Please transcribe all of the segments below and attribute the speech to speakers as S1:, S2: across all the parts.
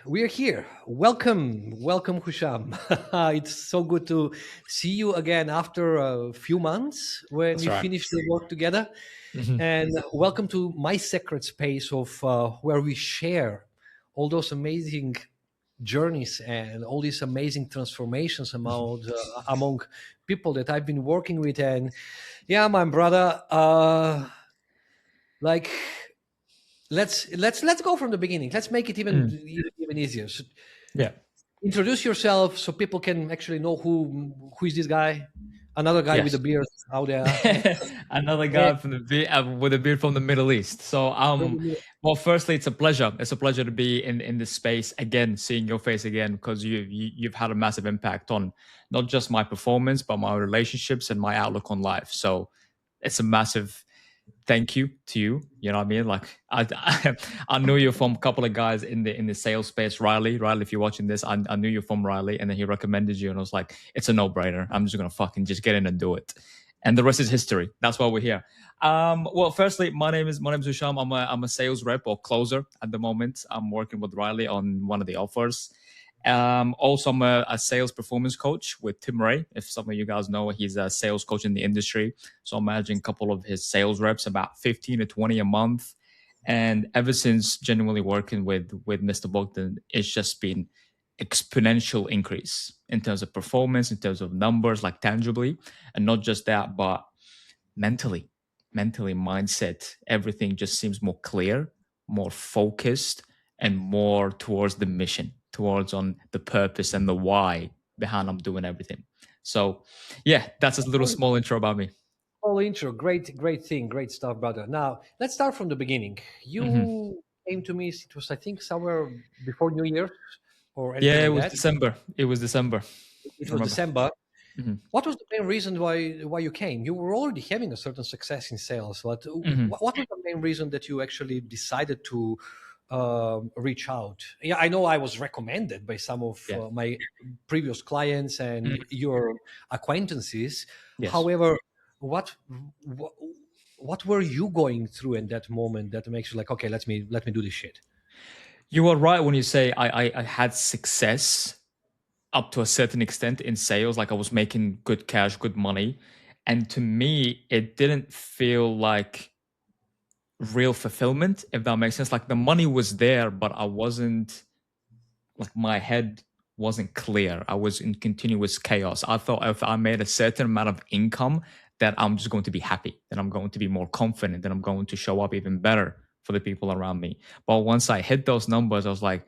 S1: we're here. Welcome, Husham. It's so good to see you again after a few months when
S2: That's
S1: we
S2: right.
S1: finished the work together.
S2: Mhm.
S1: And welcome to my sacred space of where we share all those amazing journeys and all these amazing transformations among people that I've been working with. And yeah, my brother, like let's go from the beginning. Let's make it
S2: Mm.
S1: even easier. So
S2: Yeah.
S1: introduce yourself so people can actually know who is this guy, another guy with a
S2: Yes.
S1: beard out there.
S2: Another
S1: Eh,
S2: guy from the with a beard from the Middle East. So, well, firstly, it's a pleasure. It's a pleasure to be in this space again, seeing your face again, because you've had a massive impact on not just my performance, but my relationships and my outlook on life. So, it's a massive thank you to you. You know what I mean? Like I knew you from a couple of guys in the sales space. Riley, if you're watching this, I knew you from Riley, and then he recommended you, and I was like, it's a no brainer. I'm just gonna fucking just get in and do it, and the rest is history. That's why we're here. Well, firstly, my name's Husham. I'm a sales rep or closer at the moment. I'm working with Riley on one of the offers. Also, I'm a sales performance coach with Tim Ray. If some of you guys know, he's a sales coach in the industry. So I'm managing a couple of his sales reps, about 15 to 20 a month. And ever since genuinely working with Mr. Bogdan, it's just been exponential increase in terms of performance, in terms of numbers, like tangibly, and not just that, but mentally, mindset, everything just seems more clear, more focused, and more towards the mission, towards on the purpose and the why behind I'm doing everything. So, yeah, that's a little small intro about me.
S1: Whole intro, great thing, great stuff, brother. Now let's start from the beginning.
S2: Hmm.
S1: You came to me. It was, I think, somewhere before New Year or anything
S2: Yeah, it
S1: like
S2: was
S1: that.
S2: December. It was December.
S1: It
S2: I
S1: was
S2: remember.
S1: December.
S2: Hmm.
S1: What was the main reason why you came? You were already having a certain success in sales, but
S2: Hmm.
S1: what was the main reason that you actually decided to reach out? Yeah, I know I was recommended by some of
S2: Yeah.
S1: my previous clients and
S2: Mm.
S1: your acquaintances.
S2: Yes.
S1: However, what what, what were you going through in that moment that makes you like, okay, let me do this shit?
S2: You are right when you say I had success up to a certain extent in sales. Like I was making good cash, good money. And to me, it didn't feel like real fulfillment, if that makes sense. Like the money was there, but I wasn't like my head wasn't clear. I was in continuous chaos. I thought if I made a certain amount of income, that I'm just going to be happy, that I'm going to be more confident, that I'm going to show up even better for the people around me. But once I hit those numbers, I was like,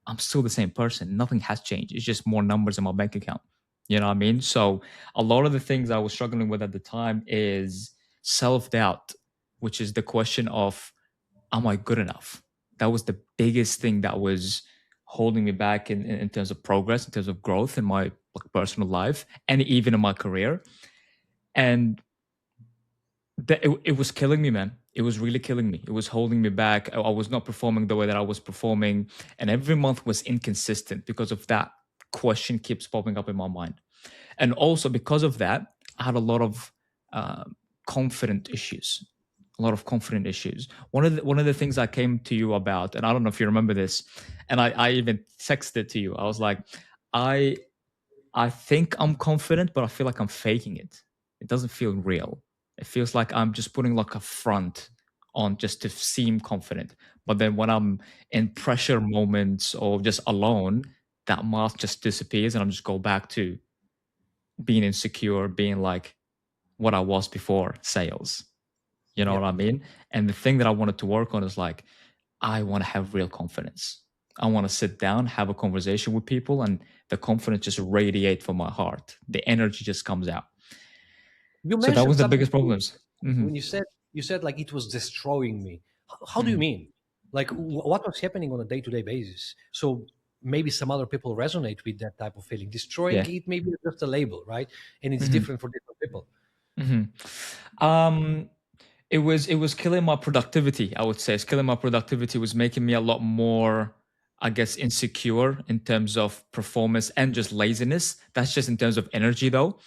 S2: I'm still the same person. Nothing has changed. It's just more numbers in my bank account. You know what I mean? So a lot of the things I was struggling with at the time is self-doubt, which is the question of, am I good enough? That was the biggest thing that was holding me back in terms of progress, in terms of growth in my like, personal life and even in my career. And it was killing me, man. It was really killing me. It was holding me back. I was not performing the way that I was performing. And every month was inconsistent because of that question keeps popping up in my mind. And also because of that, I had a lot of uh, confident issues. A lot of confident issues. One of the things I came to you about, and I don't know if you remember this, and I even texted to you. I was like, I I think I'm confident, but I feel like I'm faking it. It doesn't feel real. It feels like I'm just putting like a front on just to seem confident. But then when I'm in pressure moments or just alone, that mask just disappears and I'm just go back to being insecure, being like what I was before sales. You know
S1: Yeah.
S2: what I mean? And the thing that I wanted to work on is like, I want to have real confidence. I want to sit down, have a conversation with people, and the confidence just radiate from my heart. The energy just comes out.
S1: You
S2: So that
S1: mentioned
S2: was the
S1: something
S2: biggest problems. Hmm.
S1: when you said like it was destroying me. How do you
S2: Hmm.
S1: mean? Like what was happening on a day-to-day basis? So maybe some other people resonate with that type of feeling. Destroying
S2: Yeah.
S1: it maybe just a label, right? And it's
S2: Hmm.
S1: different for different people.
S2: Hmm. Um, it was killing my productivity. I would say it's killing my productivity. Was making me a lot more, I guess, insecure in terms of performance and just laziness. That's just in terms of energy, though.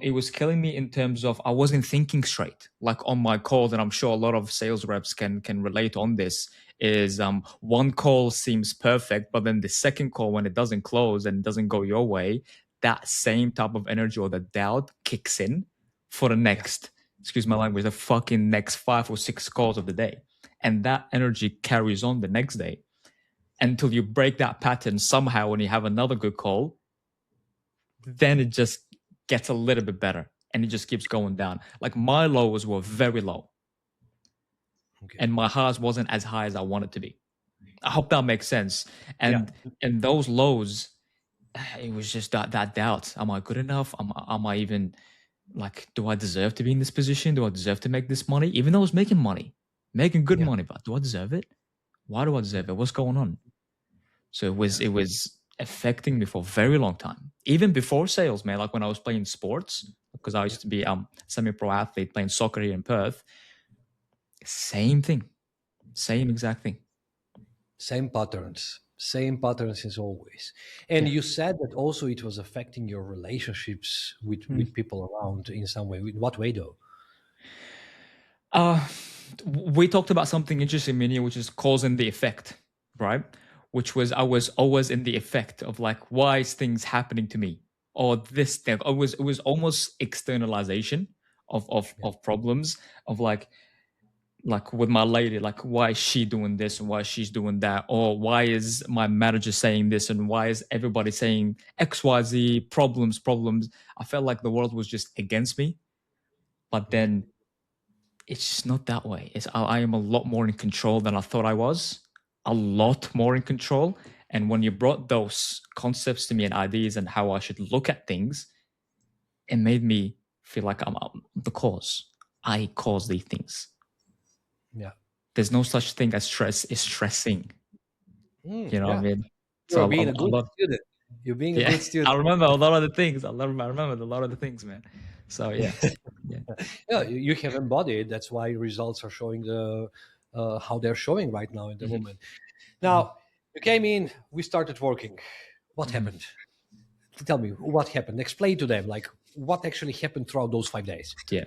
S2: It was killing me in terms of I wasn't thinking straight. Like on my calls, and I'm sure a lot of sales reps can relate on this. Is one call seems perfect, but then the second call, when it doesn't close and it doesn't go your way, that same type of energy or the doubt kicks in for the
S1: Yeah.
S2: next, excuse my language, the fucking next 5 or 6 calls of the day, and that energy carries on the next day until you break that pattern somehow. When you have another good call, then it just gets a little bit better and it just keeps going down. Like my lows were very low
S1: Okay.
S2: and my highs wasn't as high as I wanted to be. I hope that makes sense.
S1: Yeah.
S2: And those lows, it was just that doubt. Am I good enough? Am I even like, do I deserve to be in this position? Do I deserve to make this money? Even though I was making money, making good
S1: Yeah.
S2: money, but do I deserve it? Why do I
S1: Yeah.
S2: deserve it? What's going on? So it was
S1: Yeah.
S2: it was affecting me for a very long time. Even before sales, man, like when I was playing sports, because I
S1: Yeah.
S2: used to be semi-pro athlete playing soccer here in Perth, same thing. Same exact thing.
S1: Same patterns as always. And
S2: Yeah.
S1: you said that also it was affecting your relationships with people around in some way. In what way though?
S2: Uh, we talked about something interesting, Mini, which is cause and the effect, right? Which was I was always in the effect of like, why is things happening to me? Or this thing. It was almost externalization
S1: Yeah.
S2: of problems of like with my lady, like why is she doing this and why she's doing that, or why is my manager saying this and why is everybody saying XYZ problems. I felt like the world was just against me, but
S1: Okay.
S2: then it's just not that way. I am a lot more in control than I thought I was, a
S1: Yeah.
S2: lot more in control. And when you brought those concepts to me and ideas and how I should look at things, it made me feel like I'm the cause. I cause these things.
S1: Yeah.
S2: There's no such thing as stress. It's stressing. You know what I
S1: Yeah.
S2: mean? So
S1: You're being a
S2: I
S1: good
S2: love,
S1: student. You're being a
S2: yeah.
S1: good
S2: I
S1: student.
S2: remember a lot of the things. I remember a lot of the things, man. So yeah, yeah.
S1: Yeah, you have embodied. That's why results are showing how they're showing right now in the
S2: Mhm,
S1: moment.
S2: mhm,
S1: Now, you came in, we started working. What
S2: mhm.
S1: happened? Tell me what happened. Explain to them like what actually happened throughout those 5 days.
S2: Yeah.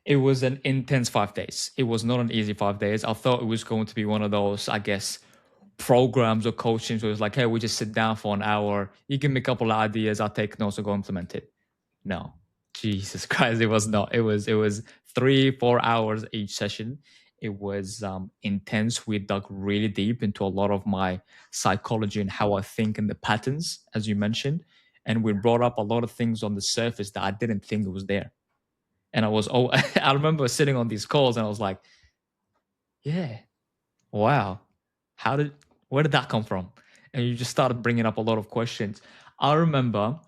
S2: It was an intense 5 days. It was not an easy 5 days. I thought it was going to be one of those, I guess, programs or coachings where it's like, hey, we just sit down for an hour. You give me a couple of ideas, I'll take notes and go implement it. No. Jesus Christ, it was not. It was 3-4 hours each session. It was intense. We dug really deep into a lot of my psychology and how I think and the patterns, as you mentioned. And we brought up a lot of things on the surface that I didn't think it was there. And I was, oh, I remember sitting on these calls and I was like, yeah, wow, how did, where did that come from? And you just started bringing up a lot of questions. I remember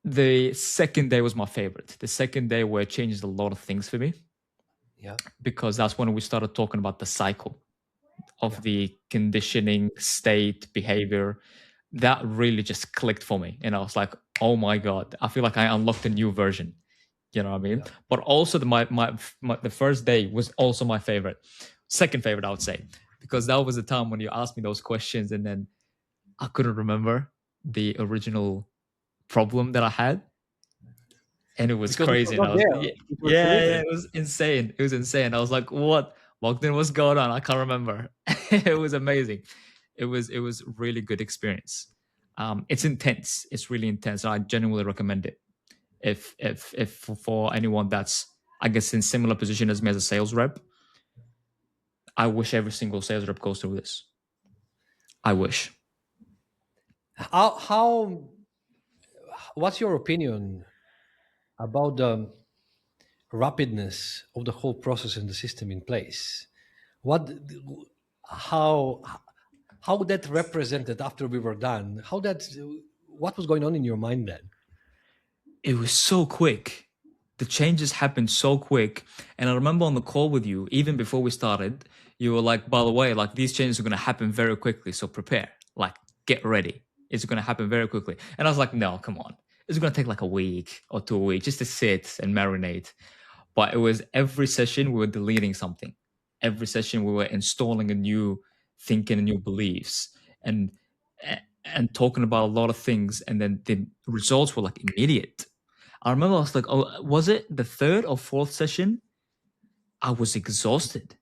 S2: the second day was my favorite. The second day where it changed a lot of things for me
S1: Yeah,
S2: because that's when we started talking about the cycle of
S1: yeah,
S2: the conditioning state behavior. That really just clicked for me. And I was like, oh my God, I feel like I unlocked a new version. You know what I mean?
S1: yeah.
S2: But also the first day was also my favorite. Second favorite, I would say, because that was the time when you asked me those questions and then I couldn't remember the original problem that I had. And it was
S1: Because it was
S2: crazy. And
S1: not
S2: I was,
S1: there.
S2: yeah,
S1: It was
S2: yeah,
S1: deleted.
S2: it was insane. It was insane. I was like, what? Bogdan, what's going on? I can't remember. It was amazing. It was really good experience. It's intense. It's really intense. I genuinely recommend it. If for anyone that's, I guess, in similar position as me as a sales rep, I wish every single sales rep goes through this. I wish.
S1: How what's your opinion about the rapidness of the whole process and the system in place? What, how, how that represented after we were done? How that, what was going on in your mind then?
S2: It was so quick. The changes happened so quick. And I remember on the call with you, even before we started, you were like, by the way, like these changes are going to happen very quickly. So prepare, like get ready. It's going to happen very quickly. And I was like, no, come on. It's going to take like a week or 2 weeks just to sit and marinate. But it was every session we were deleting something. Every session we were installing a new thinking and new beliefs. And and talking about a lot of things, and then the results were like immediate. I remember I was like, oh, was it the third or fourth session? I was exhausted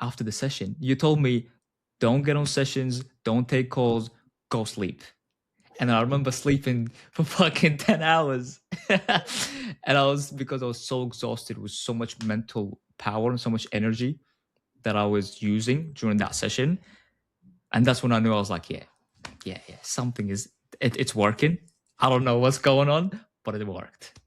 S2: after the session. You told me, don't get on sessions, don't take calls, go sleep. And I remember sleeping for fucking 10 hours. And because I was so exhausted with so much mental power and so much energy that I was using during that session. And that's when I knew I was like, yeah, something it's working. I don't know what's going on, but it worked.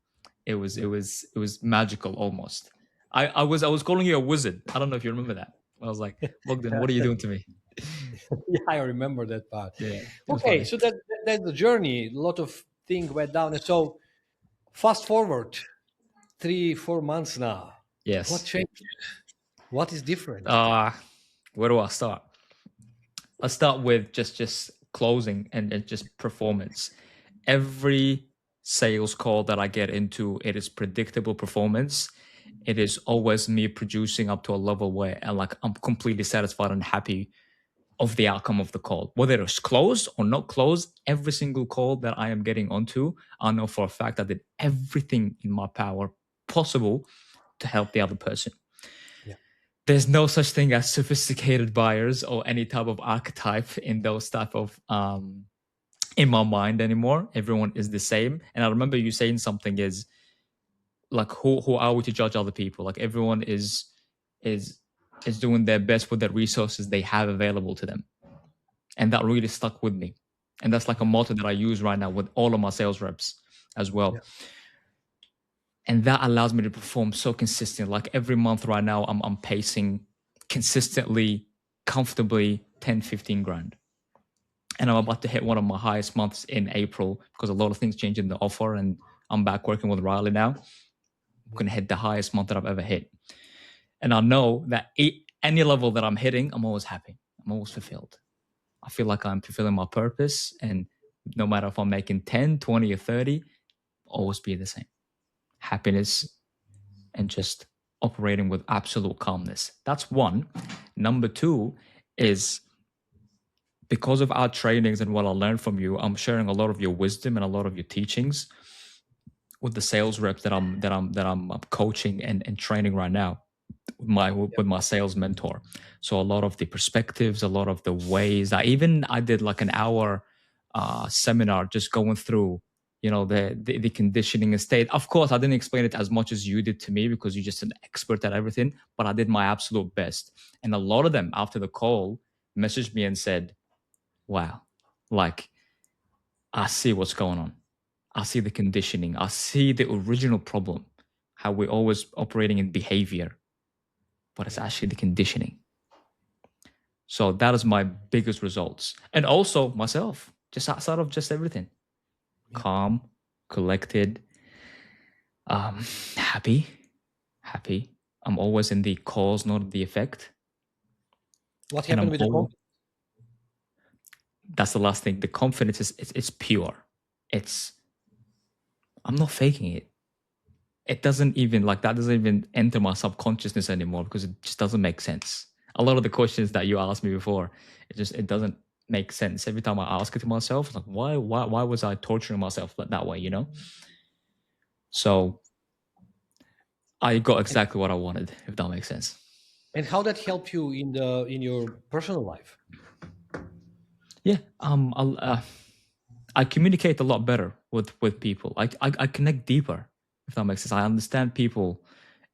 S2: It was magical almost. I was calling you a wizard. I don't know if you remember that. I was like, Bogdan, what are you doing to me?
S1: Yeah, I remember that part.
S2: Yeah, it was
S1: Okay,
S2: funny.
S1: so that's the journey. A lot of things went down, and so fast forward 3 4 months now. What
S2: Yes.
S1: changed? What is different?
S2: Uh where do I start? I'll start with just closing and just performance. Every sales call that I get into, it is predictable performance. It is always me producing up to a level where I'm completely satisfied and happy of the outcome of the call. Whether it's closed or not closed, every single call that I am getting onto, I know for a fact I did everything in my power possible to help the other person.
S1: Yeah,
S2: There's no such thing as sophisticated buyers or any type of archetype in those type of in my mind anymore. Everyone is the same. And I remember you saying something is like, who are we to judge other people? Like everyone is is doing their best with the resources they have available to them. And that really stuck with me. And that's like a
S1: yeah,
S2: motto that I use right now with all of my sales reps as
S1: yeah,
S2: well. And that allows me to perform so consistent. Like every month right now, I'm pacing consistently, comfortably 10, 15 grand. And I'm about to hit one of my highest months in April because a lot of things changed in the offer, and I'm back working with Riley now. I'm
S1: yeah,
S2: going to hit the highest month that I've ever hit. And I know that any level that I'm hitting, I'm always happy. I'm always fulfilled. I feel like I'm fulfilling my purpose. And no matter if I'm making 10, 20, or 30, always be the same. Happiness and just operating with absolute calmness. That's one. Number two is because of our trainings and what I learned from you, I'm sharing a lot of your wisdom and a lot of your teachings with the sales reps that I'm coaching and training right now
S1: yeah,
S2: with my sales mentor. So a lot of the perspectives, a lot of the ways. I did like an hour seminar just going through the conditioning and state. Of course, I didn't explain it as much as you did to me because you're just an expert at everything, but I did my absolute best. And a lot of them after the call messaged me and said, wow, like I see what's going on. I see the conditioning. I see the original problem, how we're always operating in behavior, but it's
S1: yeah,
S2: actually the conditioning. So that is my biggest results. And also myself, just outside of just everything,
S1: yeah.
S2: calm, collected, happy, happy. I'm always in the cause, not the effect.
S1: What
S2: And
S1: happened with the call?
S2: that's the last thing. The confidence is it's pure. It's I'm not faking it. It doesn't even like that doesn't even enter my subconsciousness anymore because it just doesn't make sense. A lot of the questions that you asked me before, it doesn't make sense. Every time I ask it to myself, it's like why was I torturing myself that way, you know? So I got
S1: And,
S2: exactly what I wanted, if that makes sense.
S1: and how that helped you in your personal life?
S2: Yeah, I communicate a lot better with people. I connect deeper, if that makes sense. I understand people,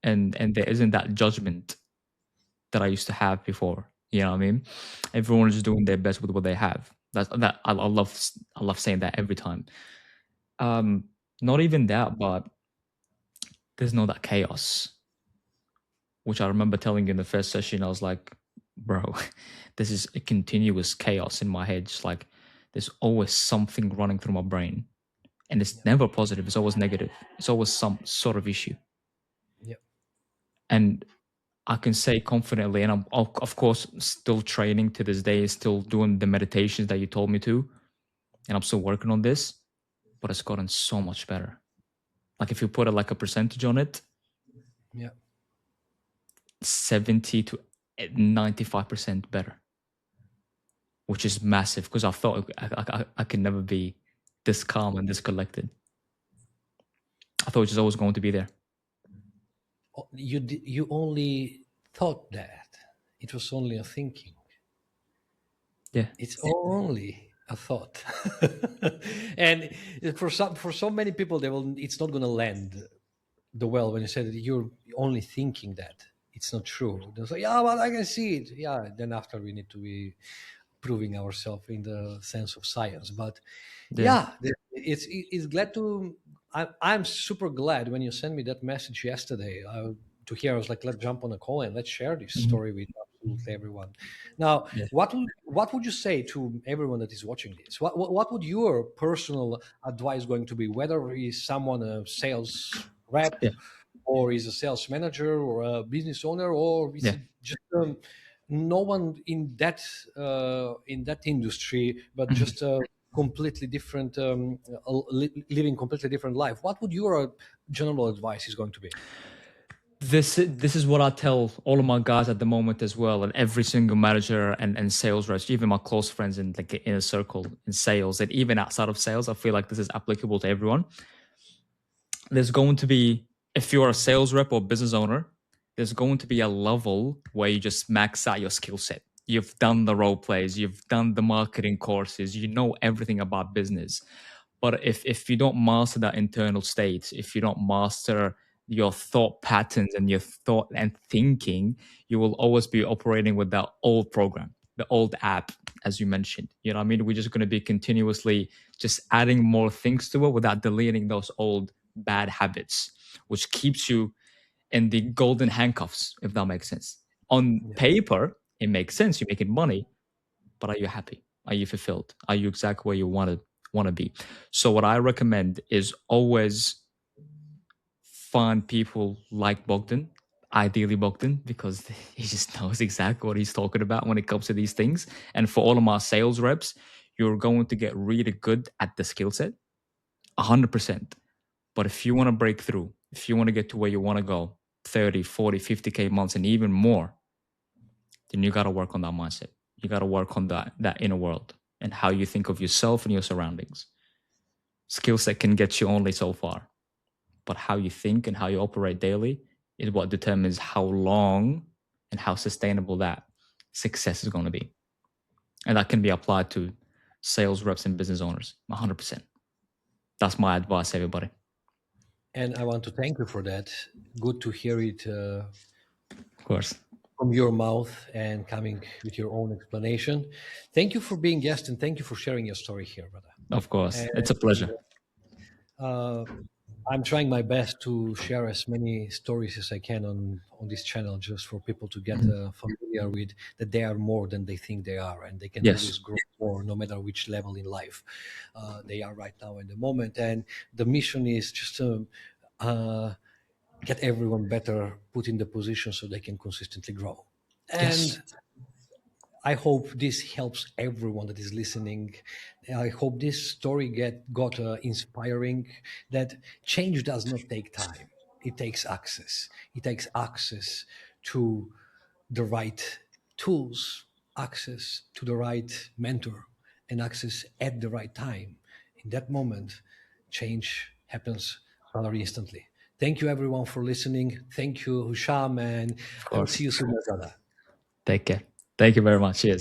S2: and there isn't that judgment that I used to have before. You know what I mean? Everyone is doing their best with what they have. I love saying that every time. Um, Not even that, but there's no that chaos, which I remember telling you in the first session. I was like, bro, this is a continuous chaos in my head. Just like there's always something running through my brain, and it's
S1: Yeah,
S2: never positive. It's always negative. It's always some sort of issue,
S1: yeah,
S2: and I can say confidently, and I'm of course still training to this day, still doing the meditations that you told me to, and I'm still working on this, but it's gotten so much better. Like if you put like a percentage on it,
S1: yeah.
S2: 70 to 95% better which is massive because I thought I could never be this calm and this collected. I thought it was always going to be there.
S1: You only thought that. It was only a thinking.
S2: Yeah.
S1: It's only a thought. And for so many people, it's not going to land the well when you say that you're only thinking that. It's not true. They'll say, yeah, well, I can see it. Yeah, then after we need to be proving ourselves in the sense of science. But
S2: Yeah.
S1: yeah, it's glad to. I'm super glad when you sent me that message yesterday to hear. I was like, let's jump on a call and let's share this
S2: Mhm.
S1: story with absolutely everyone. Now,
S2: Yeah.
S1: what would you say to everyone that is watching this? What would your personal advice going to be? Whether is someone a sales rep,
S2: Yeah.
S1: or is a sales manager, or a business owner, or is
S2: Yeah.
S1: it just no one in that industry, but
S2: Mhm.
S1: just a completely different living completely different life? What would your general advice is going to be?
S2: This is what I tell all of my guys at the moment as well, and every single manager and sales reps, even my close friends in like in a circle in sales, and even outside of sales. I feel like this is applicable to everyone. There's going to be, if you're a sales rep or business owner, there's going to be a level where you just max out your skill set. You've done the role plays, you've done the marketing courses, you know everything about business. But if you don't master that internal state, if you don't master your thought patterns and your thought and thinking, you will always be operating with that old program, the old app, as you mentioned. You know what I mean? We're just going to be continuously just adding more things to it without deleting those old bad habits, which keeps you in the golden handcuffs, if that makes sense. On
S1: Yeah.
S2: paper, it makes sense. You're making money, but are you happy? Are you fulfilled? Are you exactly where you want to be? So what I recommend is always find people like Bogdan, ideally Bogdan, because he just knows exactly what he's talking about when it comes to these things. And for all of my sales reps, you're going to get really good at the skill set, 100%. But if you want to break through, if you want to get to where you want to go, 30, 40, 50K months and even more, then you got to work on that mindset. You got to work on that inner world and how you think of yourself and your surroundings. Skill set can get you only so far, but how you think and how you operate daily is what determines how long and how sustainable that success is going to be. And that can be applied to sales reps and business owners, 100%. That's my advice, everybody.
S1: And I want to thank you for that. Good to hear it
S2: Of course.
S1: from your mouth and coming with your own explanation. Thank you for being guest, and thank you for sharing your story here, brother.
S2: Of course.
S1: And
S2: It's a pleasure.
S1: uh, I'm trying my best to share as many stories as I can on this channel, just for people to get
S2: Mhm.
S1: familiar with that they are more than they think they are, and they can always
S2: Yes.
S1: grow more, no matter which level in life they are right now in the moment. And the mission is just to get everyone better put in the position so they can consistently grow.
S2: Yes.
S1: And I hope this helps everyone that is listening. I hope this story got inspiring. That change does not take time; it takes access. It takes access to the right tools, access to the right mentor, and access at the right time. In that moment, change happens rather instantly. Thank you, everyone, for listening. Thank you, Husham, and
S2: Of
S1: I will see
S2: course.
S1: you soon, my brother.
S2: Take care. Thank you very much. Cheers.